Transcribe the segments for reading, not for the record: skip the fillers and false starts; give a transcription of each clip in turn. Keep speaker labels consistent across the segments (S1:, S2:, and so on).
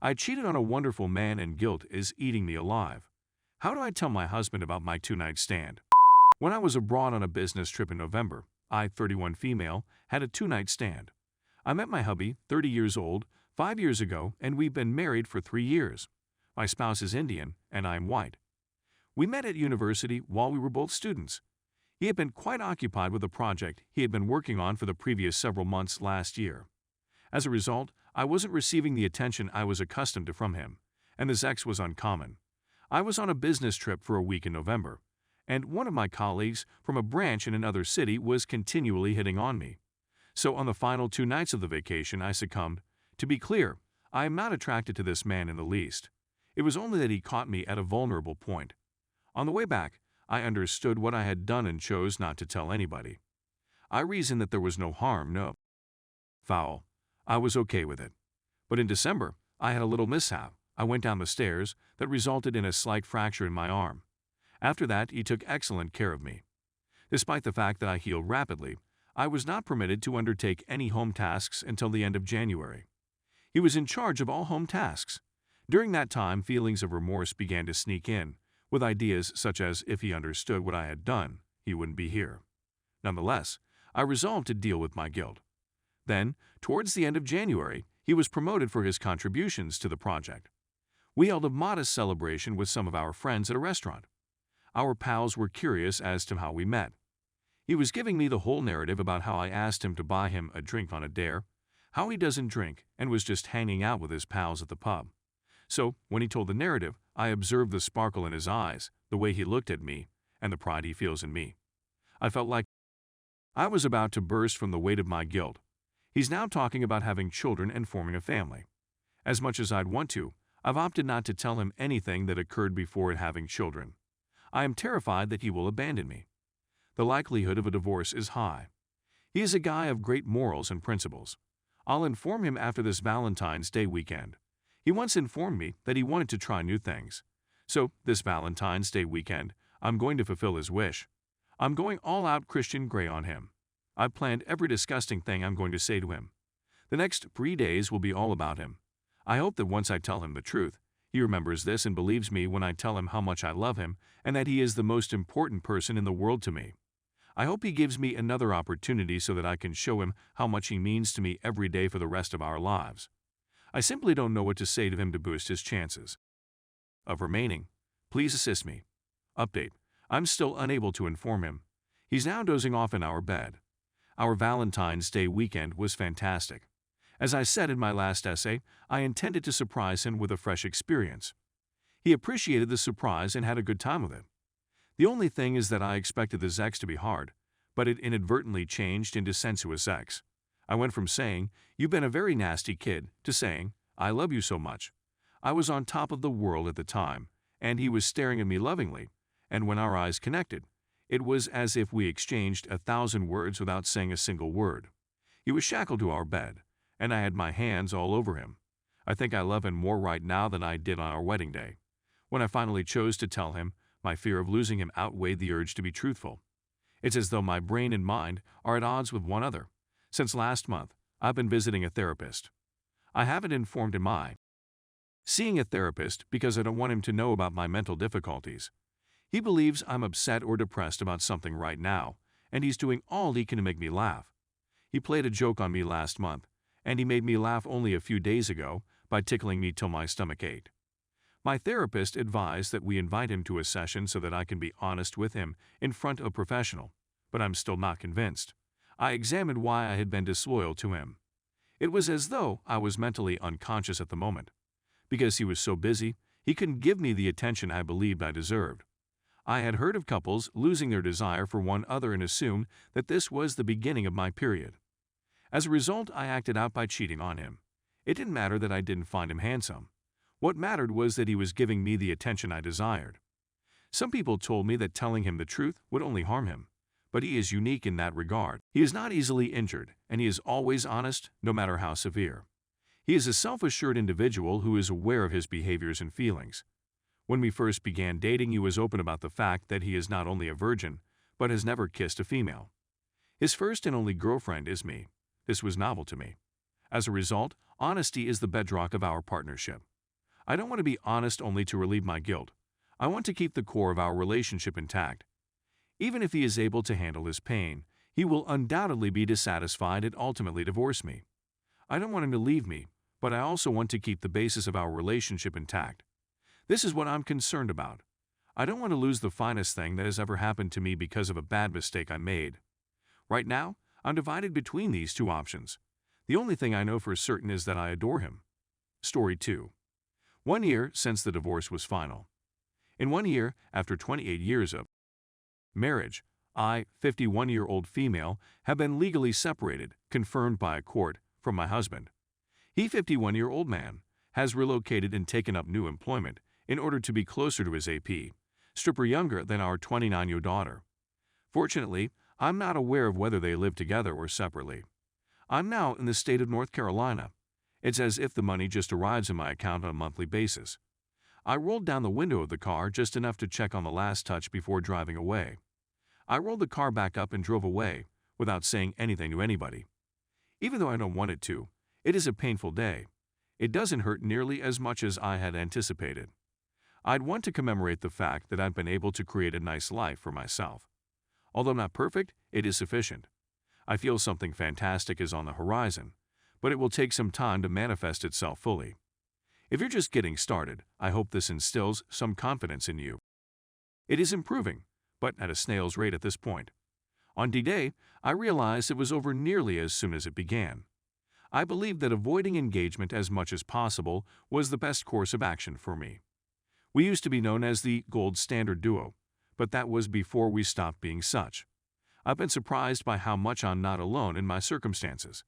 S1: I cheated on a wonderful man and guilt is eating me alive. How do I tell my husband about my two-night stand? When I was abroad on a business trip in November, I, 31 female, had a two-night stand. I met my hubby, 30 years old, 5 years ago, and we've been married for 3 years. My spouse is Indian, and I'm white. We met at university while we were both students. He had been quite occupied with a project he had been working on for the previous several months last year. As a result, I wasn't receiving the attention I was accustomed to from him, and the sex was uncommon. I was on a business trip for a week in November, and one of my colleagues from a branch in another city was continually hitting on me. So on the final 2 nights of the vacation, I succumbed. To be clear, I am not attracted to this man in the least. It was only that he caught me at a vulnerable point. On the way back, I understood what I had done and chose not to tell anybody. I reasoned that there was no harm, no foul. I was okay with it. But in December, I had a little mishap. I went down the stairs that resulted in a slight fracture in my arm. After that, he took excellent care of me. Despite the fact that I healed rapidly, I was not permitted to undertake any home tasks until the end of January. He was in charge of all home tasks. During that time, feelings of remorse began to sneak in, with ideas such as if he understood what I had done, he wouldn't be here. Nonetheless, I resolved to deal with my guilt. Then, towards the end of January, he was promoted for his contributions to the project. We held a modest celebration with some of our friends at a restaurant. Our pals were curious as to how we met. He was giving me the whole narrative about how I asked him to buy him a drink on a dare, how he doesn't drink and was just hanging out with his pals at the pub. So, when he told the narrative, I observed the sparkle in his eyes, the way he looked at me, and the pride he feels in me. I felt like I was about to burst from the weight of my guilt. He's now talking about having children and forming a family. As much as I'd want to, I've opted not to tell him anything that occurred before having children. I am terrified that he will abandon me. The likelihood of a divorce is high. He is a guy of great morals and principles. I'll inform him after this Valentine's Day weekend. He once informed me that he wanted to try new things. So, this Valentine's Day weekend, I'm going to fulfill his wish. I'm going all-out Christian Grey on him. I've planned every disgusting thing I'm going to say to him. The next 3 days will be all about him. I hope that once I tell him the truth, he remembers this and believes me when I tell him how much I love him and that he is the most important person in the world to me. I hope he gives me another opportunity so that I can show him how much he means to me every day for the rest of our lives. I simply don't know what to say to him to boost his chances of remaining. Please assist me. Update. I'm still unable to inform him. He's now dozing off in our bed. Our Valentine's Day weekend was fantastic. As I said in my last essay, I intended to surprise him with a fresh experience. He appreciated the surprise and had a good time with it. The only thing is that I expected the sex to be hard, but it inadvertently changed into sensuous sex. I went from saying, "You've been a very nasty kid," to saying, "I love you so much." I was on top of the world at the time, and he was staring at me lovingly, and when our eyes connected, it was as if we exchanged 1,000 words without saying a single word. He was shackled to our bed, and I had my hands all over him. I think I love him more right now than I did on our wedding day. When I finally chose to tell him, my fear of losing him outweighed the urge to be truthful. It's as though my brain and mind are at odds with one another. Since last month, I've been visiting a therapist. I haven't informed him seeing a therapist because I don't want him to know about my mental difficulties. He believes I'm upset or depressed about something right now, and he's doing all he can to make me laugh. He played a joke on me last month, and he made me laugh only a few days ago by tickling me till my stomach ached. My therapist advised that we invite him to a session so that I can be honest with him in front of a professional, but I'm still not convinced. I examined why I had been disloyal to him. It was as though I was mentally unconscious at the moment. Because he was so busy, he couldn't give me the attention I believed I deserved. I had heard of couples losing their desire for one another and assumed that this was the beginning of my period. As a result, I acted out by cheating on him. It didn't matter that I didn't find him handsome. What mattered was that he was giving me the attention I desired. Some people told me that telling him the truth would only harm him, but he is unique in that regard. He is not easily injured, and he is always honest, no matter how severe. He is a self-assured individual who is aware of his behaviors and feelings. When we first began dating, he was open about the fact that he is not only a virgin, but has never kissed a female. His first and only girlfriend is me. This was novel to me. As a result, honesty is the bedrock of our partnership. I don't want to be honest only to relieve my guilt. I want to keep the core of our relationship intact. Even if he is able to handle his pain, he will undoubtedly be dissatisfied and ultimately divorce me. I don't want him to leave me, but I also want to keep the basis of our relationship intact. This is what I'm concerned about. I don't want to lose the finest thing that has ever happened to me because of a bad mistake I made. Right now, I'm divided between these two options. The only thing I know for certain is that I adore him. Story 2. 1 year since the divorce was final. In 1 year, after 28 years of marriage, I, 51-year-old female, have been legally separated, confirmed by a court, from my husband. He, 51-year-old man, has relocated and taken up new employment in order to be closer to his AP, stripper younger than our 29-year-old daughter. Fortunately, I'm not aware of whether they live together or separately. I'm now in the state of North Carolina. It's as if the money just arrives in my account on a monthly basis. I rolled down the window of the car just enough to check on the last touch before driving away. I rolled the car back up and drove away, without saying anything to anybody. Even though I don't want it to, it is a painful day. It doesn't hurt nearly as much as I had anticipated. I'd want to commemorate the fact that I've been able to create a nice life for myself. Although not perfect, it is sufficient. I feel something fantastic is on the horizon, but it will take some time to manifest itself fully. If you're just getting started, I hope this instills some confidence in you. It is improving, but at a snail's rate at this point. On D-Day, I realized it was over nearly as soon as it began. I believed that avoiding engagement as much as possible was the best course of action for me. We used to be known as the gold standard duo, but that was before we stopped being such. I've been surprised by how much I'm not alone in my circumstances.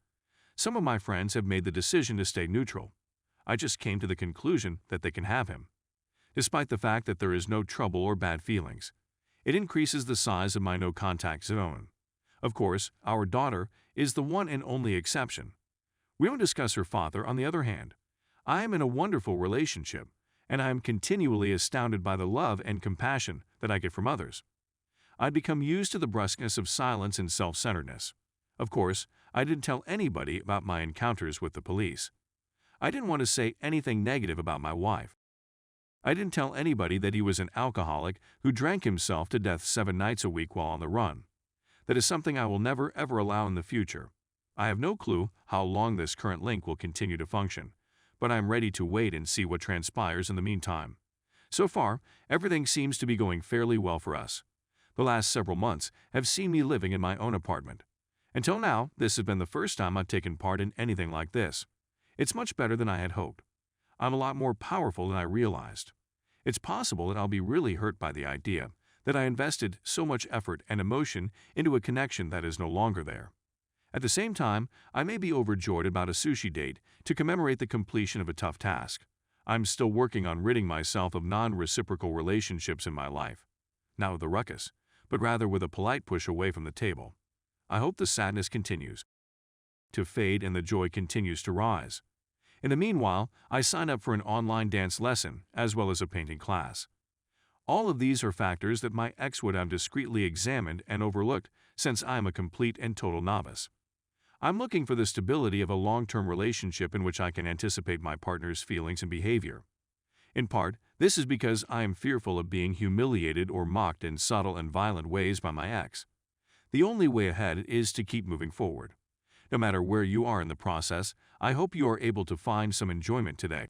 S1: Some of my friends have made the decision to stay neutral. I just came to the conclusion that they can have him. Despite the fact that there is no trouble or bad feelings, it increases the size of my no-contact zone. Of course, our daughter is the one and only exception. We don't discuss her father, on the other hand. I am in a wonderful relationship, and I am continually astounded by the love and compassion that I get from others. I'd become used to the brusqueness of silence and self-centeredness. Of course, I didn't tell anybody about my encounters with the police. I didn't want to say anything negative about my wife. I didn't tell anybody that he was an alcoholic who drank himself to death 7 nights a week while on the run. That is something I will never ever allow in the future. I have no clue how long this current link will continue to function, but I am ready to wait and see what transpires in the meantime. So far, everything seems to be going fairly well for us. The last several months have seen me living in my own apartment. Until now, this has been the first time I've taken part in anything like this. It's much better than I had hoped. I'm a lot more powerful than I realized. It's possible that I'll be really hurt by the idea that I invested so much effort and emotion into a connection that is no longer there. At the same time, I may be overjoyed about a sushi date to commemorate the completion of a tough task. I'm still working on ridding myself of non-reciprocal relationships in my life. Not with a ruckus, but rather with a polite push away from the table. I hope the sadness continues to fade and the joy continues to rise. In the meanwhile, I signed up for an online dance lesson as well as a painting class. All of these are factors that my ex would have discreetly examined and overlooked since I am a complete and total novice. I'm looking for the stability of a long-term relationship in which I can anticipate my partner's feelings and behavior. In part, this is because I am fearful of being humiliated or mocked in subtle and violent ways by my ex. The only way ahead is to keep moving forward. No matter where you are in the process, I hope you are able to find some enjoyment today.